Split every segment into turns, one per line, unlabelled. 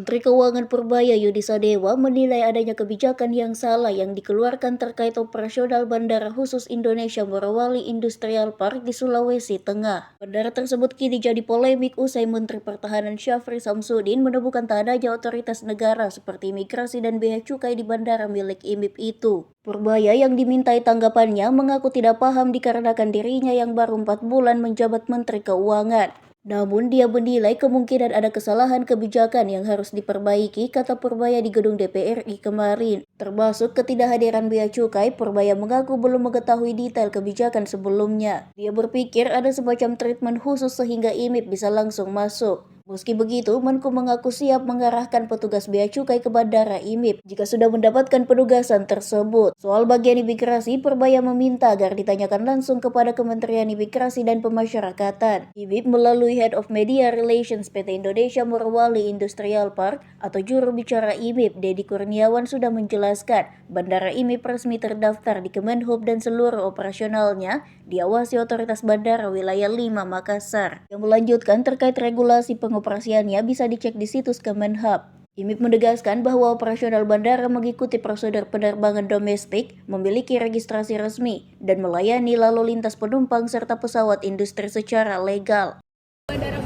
Menteri Keuangan Purbaya Yudi Sadewa menilai adanya kebijakan yang salah yang dikeluarkan terkait operasional Bandara Khusus Indonesia Morowali Industrial Park di Sulawesi Tengah. Bandara tersebut kini jadi polemik usai Menteri Pertahanan Syafri Samsudin menemukan tak adanya otoritas negara seperti imigrasi dan bea cukai di bandara milik IMIP itu. Purbaya yang dimintai tanggapannya mengaku tidak paham dikarenakan dirinya yang baru 4 bulan menjabat Menteri Keuangan. Namun dia menilai kemungkinan ada kesalahan kebijakan yang harus diperbaiki, kata Purbaya di gedung DPR RI kemarin. Termasuk ketidakhadiran bea cukai, Purbaya mengaku belum mengetahui detail kebijakan sebelumnya. Dia berpikir ada semacam treatment khusus sehingga IMIP bisa langsung masuk. Meski begitu, Menko mengaku siap mengarahkan petugas bea cukai ke bandara IMIP jika sudah mendapatkan penugasan tersebut. Soal bagian imigrasi, Purbaya meminta agar ditanyakan langsung kepada Kementerian Imigrasi dan Pemasyarakatan. IMIP melalui Head of Media Relations PT Indonesia Morowali Industrial Park atau juru bicara IMIP, Dedi Kurniawan sudah menjelaskan, bandara IMIP resmi terdaftar di Kemenhub dan seluruh operasionalnya diawasi Otoritas Bandara Wilayah 5 Makassar. Yang melanjutkan terkait regulasi pengoperasiannya bisa dicek di situs Kemenhub. IMIP menegaskan bahwa operasional bandara mengikuti prosedur penerbangan domestik, memiliki registrasi resmi, dan melayani lalu lintas penumpang serta pesawat industri secara legal.
Bandara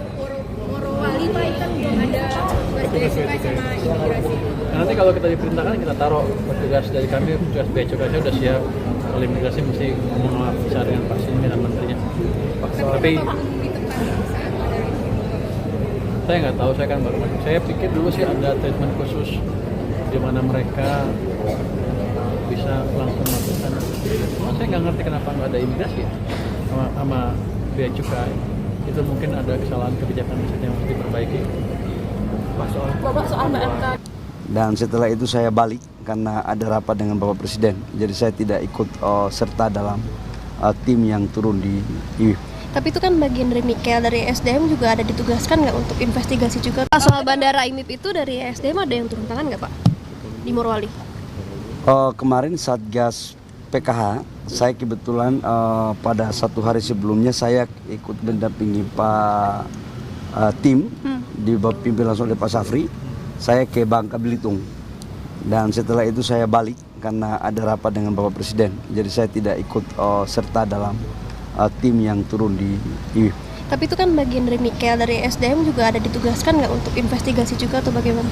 Morowali Pak, itu kan belum ada bea cukai sama imigrasi.
Nanti kalau kita diperintahkan kita taruh petugas dari kami, petugas bea cukainya udah siap. Kalau imigrasi mesti ngomong bisa dengan Pak Sini dan menterinya. Tapi saya nggak tahu, saya kan baru masuk. Saya pikir dulu sih ada treatment khusus di mana mereka bisa langsung masuk sana. Saya nggak ngerti kenapa nggak ada imigrasi ya sama bea cukai. Itu mungkin ada kesalahan kebijakan yang harus diperbaiki.
Bapak soal BMK.
Dan setelah itu saya balik karena ada rapat dengan Bapak Presiden. Jadi saya tidak ikut serta dalam tim yang turun di IMIP.
Tapi itu kan bagian dari nikel, dari SDM juga ada ditugaskan nggak untuk investigasi juga? Soal bandara IMIP itu dari SDM ada yang turun tangan nggak Pak? Di Morowali?
Kemarin Satgas PKH, saya kebetulan pada satu hari sebelumnya saya ikut mendampingi Pak tim dipimpin langsung oleh Pak Safri. Saya ke Bangka Belitung dan setelah itu saya balik karena ada rapat dengan Bapak Presiden. Jadi saya tidak ikut serta dalam tim yang turun di IMIP.
Tapi itu kan bagian dari nikel, dari SDM juga ada ditugaskan nggak untuk investigasi juga atau bagaimana?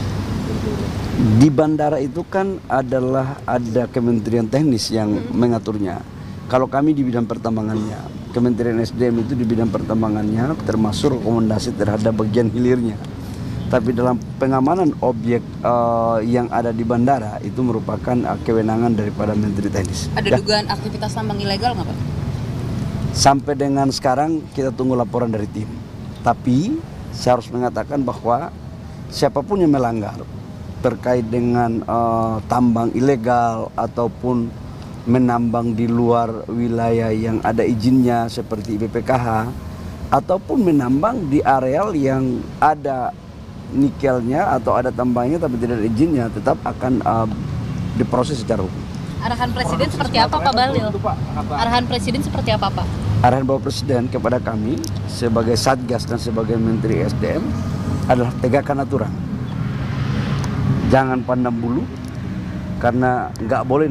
Di bandara itu kan ada Kementerian Teknis yang mengaturnya. Kalau kami di bidang pertambangannya, Kementerian SDM itu di bidang pertambangannya termasuk rekomendasi terhadap bagian hilirnya. Tapi dalam pengamanan objek yang ada di bandara itu merupakan kewenangan daripada Menteri Teknis.
Ada dugaan aktivitas tambang ilegal nggak Pak?
Sampai dengan sekarang kita tunggu laporan dari tim. Tapi saya harus mengatakan bahwa siapapun yang melanggar terkait dengan tambang ilegal ataupun menambang di luar wilayah yang ada izinnya seperti BPKH ataupun menambang di areal yang ada nikelnya atau ada tambangnya tapi tidak ada izinnya, tetap akan diproses secara hukum.
Arahan Presiden seperti apa Pak Bahlil? Arahan Presiden seperti apa Pak?
Arahan Bapak Presiden kepada kami sebagai Satgas dan sebagai Menteri SDM adalah tegakkan aturan. Jangan pandang bulu, karena nggak boleh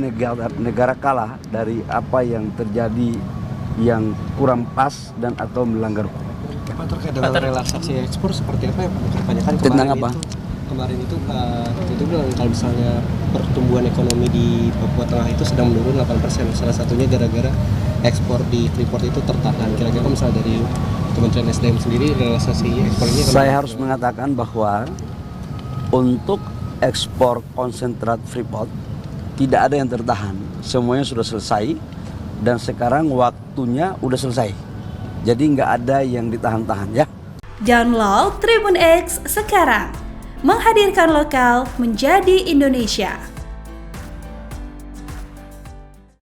negara kalah dari apa yang terjadi yang kurang pas dan atau melanggar hukum.
Pak, terkait dengan relaksasi ekspor seperti apa ya Pak? Kebanyakan
tentang apa?
Kemarin itu itu bilang kalau misalnya pertumbuhan ekonomi di Papua Tengah itu sedang menurun 8%. Salah satunya gara-gara ekspor di Freeport itu tertahan. Kira-kira misalnya dari Kementerian SDM sendiri relaksasi ekspor ini?
Saya harus mengatakan bahwa untuk ekspor konsentrat Freeport tidak ada yang tertahan. Semuanya sudah selesai dan sekarang waktunya udah selesai. Jadi nggak ada yang ditahan-tahan ya.
Download Tribun X sekarang, menghadirkan lokal menjadi Indonesia.